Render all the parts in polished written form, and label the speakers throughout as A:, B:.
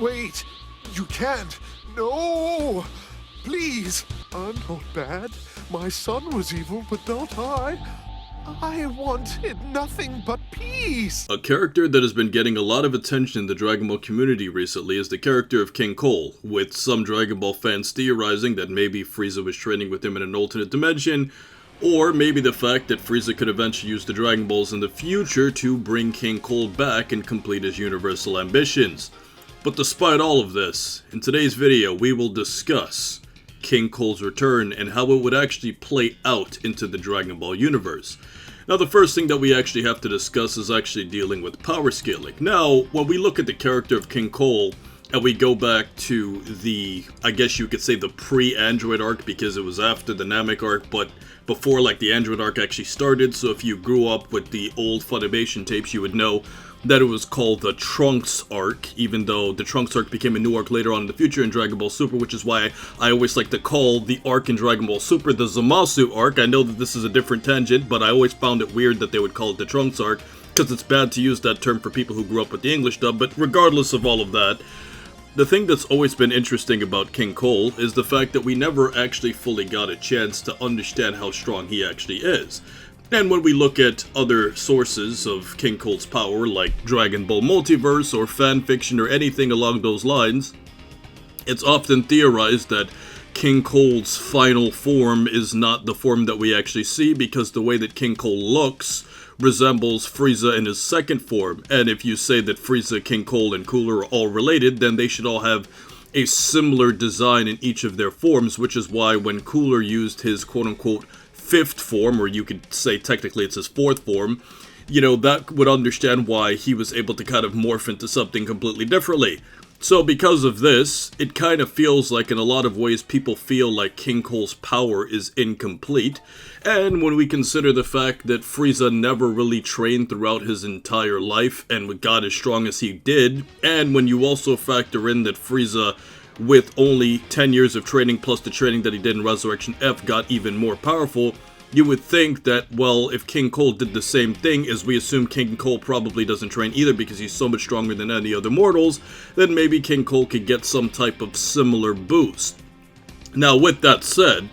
A: Wait! You can't! No! Please! I'm not bad. My son was evil, but not I. I wanted nothing but peace!
B: A character that has been getting a lot of attention in the Dragon Ball community recently is the character of King Cole, with some Dragon Ball fans theorizing that maybe Frieza was training with him in an alternate dimension, or maybe the fact that Frieza could eventually use the Dragon Balls in the future to bring King Cole back and complete his universal ambitions. But despite all of this, in today's video we will discuss King Cole's return and how it would actually play out into the Dragon Ball universe. Now the first thing that we actually have to discuss is actually dealing with power scaling. Now, when we look at the character of King Cole, and we go back to the, I guess you could say the pre-Android arc, because it was after the Namek arc, but before like the Android arc actually started, so if you grew up with the old Funimation tapes, you would know that it was called the Trunks arc, even though the Trunks arc became a new arc later on in the future in Dragon Ball Super, which is why I always like to call the arc in Dragon Ball Super the Zamasu arc. I know that this is a different tangent, but I always found it weird that they would call it the Trunks arc, because it's bad to use that term for people who grew up with the English dub. But regardless of all of that, the thing that's always been interesting about King Cole is the fact that we never actually fully got a chance to understand how strong he actually is. And when we look at other sources of King Cole's power, like Dragon Ball Multiverse or fanfiction or anything along those lines, it's often theorized that King Cole's final form is not the form that we actually see, because the way that King Cole looks resembles Frieza in his second form. And if you say that Frieza, King Cole, and Cooler are all related, then they should all have a similar design in each of their forms, which is why when Cooler used his quote-unquote fifth form, or you could say technically it's his fourth form, you know, that would understand why he was able to kind of morph into something completely differently. So because of this, it kind of feels like in a lot of ways people feel like King Cole's power is incomplete. And when we consider the fact that Frieza never really trained throughout his entire life and got as strong as he did, and when you also factor in that Frieza, with only 10 years of training plus the training that he did in Resurrection F, got even more powerful, you would think that, well, if King Cole did the same thing, as we assume King Cole probably doesn't train either because he's so much stronger than any other mortals, then maybe King Cole could get some type of similar boost. Now, with that said,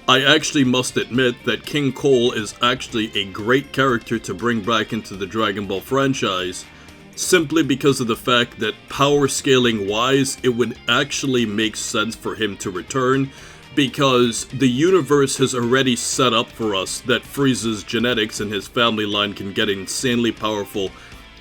B: I actually must admit that King Cole is actually a great character to bring back into the Dragon Ball franchise, simply because of the fact that power scaling wise, it would actually make sense for him to return, because the universe has already set up for us that Frieza's genetics and his family line can get insanely powerful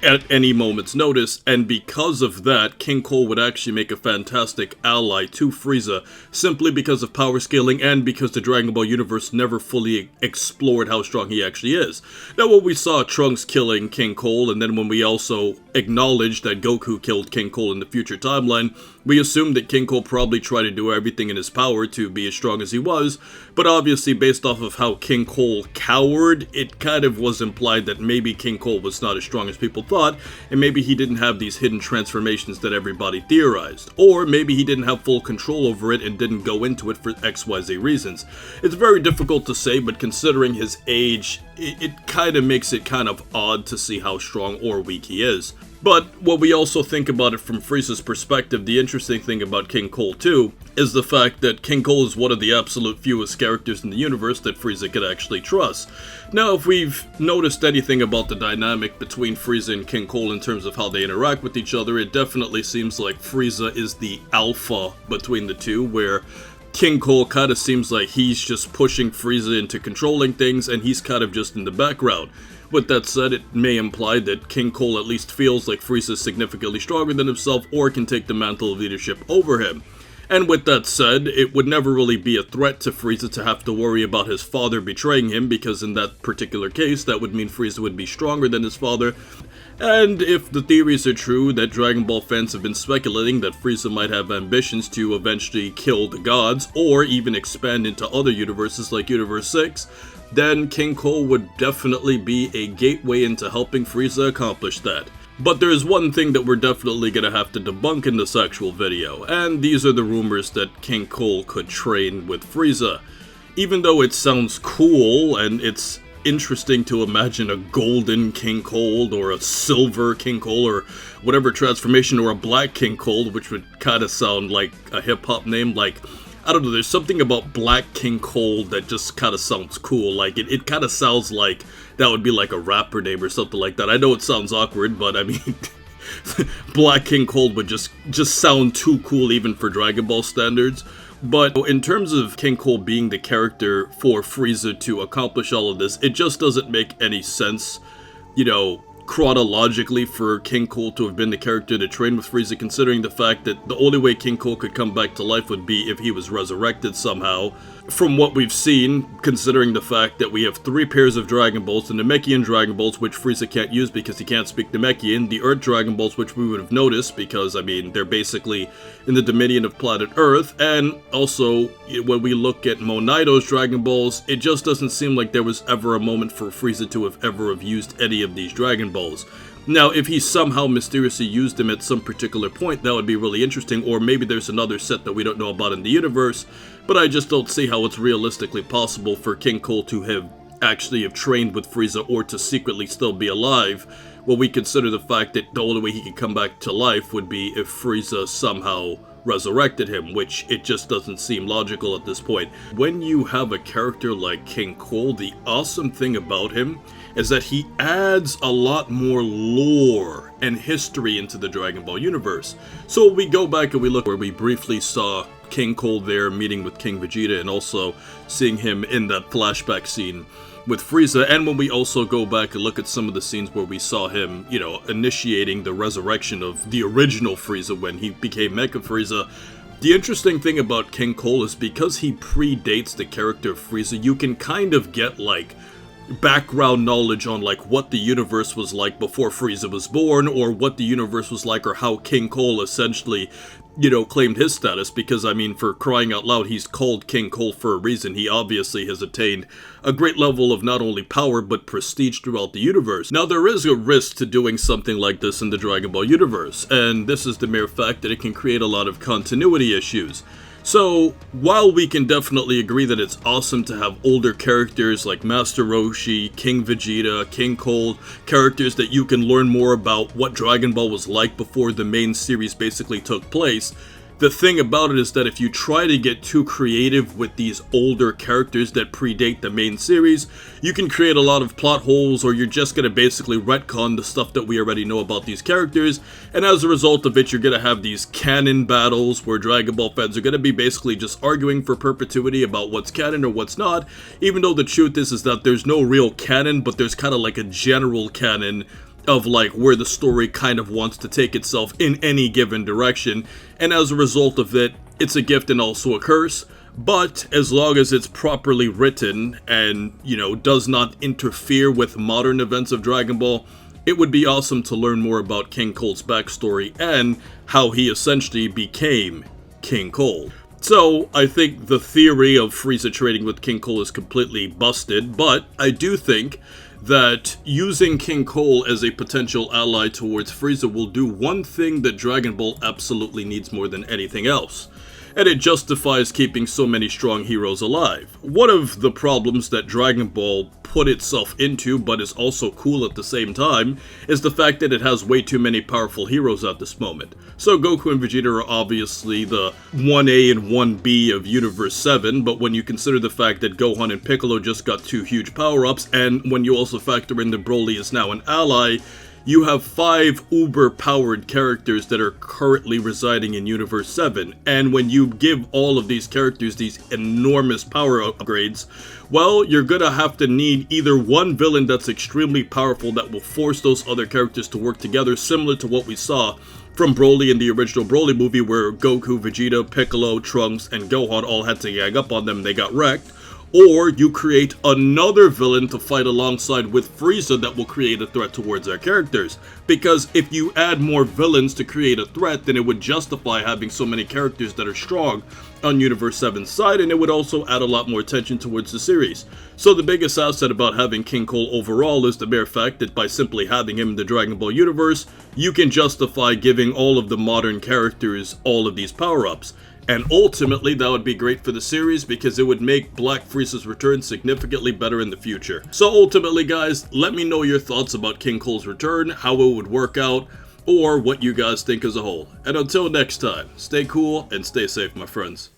B: at any moment's notice, and because of that, King Cole would actually make a fantastic ally to Frieza, simply because of power scaling and because the Dragon Ball universe never fully explored how strong he actually is. Now, when we saw Trunks killing King Cole, and then when we also acknowledged that Goku killed King Cole in the future timeline, we assumed that King Cole probably tried to do everything in his power to be as strong as he was, but obviously based off of how King Cole cowered, it kind of was implied that maybe King Cole was not as strong as people thought, and maybe he didn't have these hidden transformations that everybody theorized. Or maybe he didn't have full control over it and didn't go into it for XYZ reasons. It's very difficult to say, but considering his age, it kind of makes it kind of odd to see how strong or weak he is. But when we also think about it from Frieza's perspective, the interesting thing about King Cole too is the fact that King Cole is one of the absolute fewest characters in the universe that Frieza could actually trust. Now, if we've noticed anything about the dynamic between Frieza and King Cole in terms of how they interact with each other, it definitely seems like Frieza is the alpha between the two, where King Cole kind of seems like he's just pushing Frieza into controlling things, and he's kind of just in the background. With that said, it may imply that King Cole at least feels like Frieza is significantly stronger than himself or can take the mantle of leadership over him. And with that said, it would never really be a threat to Frieza to have to worry about his father betraying him, because in that particular case, that would mean Frieza would be stronger than his father. And if the theories are true that Dragon Ball fans have been speculating that Frieza might have ambitions to eventually kill the gods, or even expand into other universes like Universe 6, then King Cole would definitely be a gateway into helping Frieza accomplish that. But there's one thing that we're definitely gonna have to debunk in this actual video, and these are the rumors that King Cole could train with Frieza. Even though it sounds cool, and it's interesting to imagine a golden King Cole or a silver King Cole or whatever transformation, or a Black King Cole, which would kind of sound like a hip-hop name. Like, I don't know, there's something about Black King Cole that just kind of sounds cool. Like, it kind of sounds like that would be like a rapper name or something like that. I know it sounds awkward, but I mean, Black King Cole would just sound too cool even for Dragon Ball standards. But in terms of King Cole being the character for Frieza to accomplish all of this, it just doesn't make any sense, you know, chronologically for King Cole to have been the character to train with Frieza, considering the fact that the only way King Cole could come back to life would be if he was resurrected somehow. From what we've seen, considering the fact that we have 3 pairs of Dragon Balls, the Namekian Dragon Balls, which Frieza can't use because he can't speak Namekian, the Earth Dragon Balls, which we would have noticed because, I mean, they're basically in the dominion of planet Earth, and also, when we look at Monaido's Dragon Balls, it just doesn't seem like there was ever a moment for Frieza to have ever used any of these Dragon Balls. Now, if he somehow mysteriously used them at some particular point, that would be really interesting, or maybe there's another set that we don't know about in the universe, but I just don't see how it's realistically possible for King Cole to have trained with Frieza or to secretly still be alive, when we consider the fact that the only way he could come back to life would be if Frieza somehow resurrected him, which it just doesn't seem logical at this point. When you have a character like King Cole, the awesome thing about him is that he adds a lot more lore and history into the Dragon Ball universe. So we go back and we look where we briefly saw King Cole there meeting with King Vegeta, and also seeing him in that flashback scene with Frieza, and when we also go back and look at some of the scenes where we saw him, you know, initiating the resurrection of the original Frieza when he became Mecha Frieza. The interesting thing about King Cole is because he predates the character of Frieza, you can kind of get like background knowledge on like what the universe was like before Frieza was born, or what the universe was like, or how King Cole essentially, you know, claimed his status, because I mean, for crying out loud, he's called King Cole for a reason. He obviously has attained a great level of not only power but prestige throughout the universe. Now, there is a risk to doing something like this in the Dragon Ball universe, and this is the mere fact that it can create a lot of continuity issues. So, while we can definitely agree that it's awesome to have older characters like Master Roshi, King Vegeta, King Cole, characters that you can learn more about what Dragon Ball was like before the main series basically took place, the thing about it is that if you try to get too creative with these older characters that predate the main series, you can create a lot of plot holes, or you're just going to basically retcon the stuff that we already know about these characters, and as a result of it, you're going to have these canon battles where Dragon Ball fans are going to be basically just arguing for perpetuity about what's canon or what's not, even though the truth is that there's no real canon, but there's kind of like a general canon of like where the story kind of wants to take itself in any given direction, and as a result of it, it's a gift and also a curse. But as long as it's properly written and, you know, does not interfere with modern events of Dragon Ball, it would be awesome to learn more about King Cole's backstory and how he essentially became King Cole. So, I think the theory of Frieza trading with King Cole is completely busted, but I do think that using King Cole as a potential ally towards Frieza will do one thing that Dragon Ball absolutely needs more than anything else, and it justifies keeping so many strong heroes alive. One of the problems that Dragon Ball put itself into, but is also cool at the same time, is the fact that it has way too many powerful heroes at this moment. So Goku and Vegeta are obviously the 1A and 1B of Universe 7, but when you consider the fact that Gohan and Piccolo just got 2 huge power-ups, and when you also factor in that Broly is now an ally, you have 5 uber-powered characters that are currently residing in Universe 7, and when you give all of these characters these enormous power upgrades, well, you're gonna have to need either one villain that's extremely powerful that will force those other characters to work together, similar to what we saw from Broly in the original Broly movie, where Goku, Vegeta, Piccolo, Trunks, and Gohan all had to gang up on them and they got wrecked. Or you create another villain to fight alongside with Frieza that will create a threat towards our characters. Because if you add more villains to create a threat, then it would justify having so many characters that are strong on Universe 7's side, and it would also add a lot more attention towards the series. So the biggest asset about having King Cole overall is the mere fact that by simply having him in the Dragon Ball universe, you can justify giving all of the modern characters all of these power-ups. And ultimately, that would be great for the series because it would make Black Frieza's return significantly better in the future. So ultimately, guys, let me know your thoughts about King Cole's return, how it would work out, or what you guys think as a whole. And until next time, stay cool and stay safe, my friends.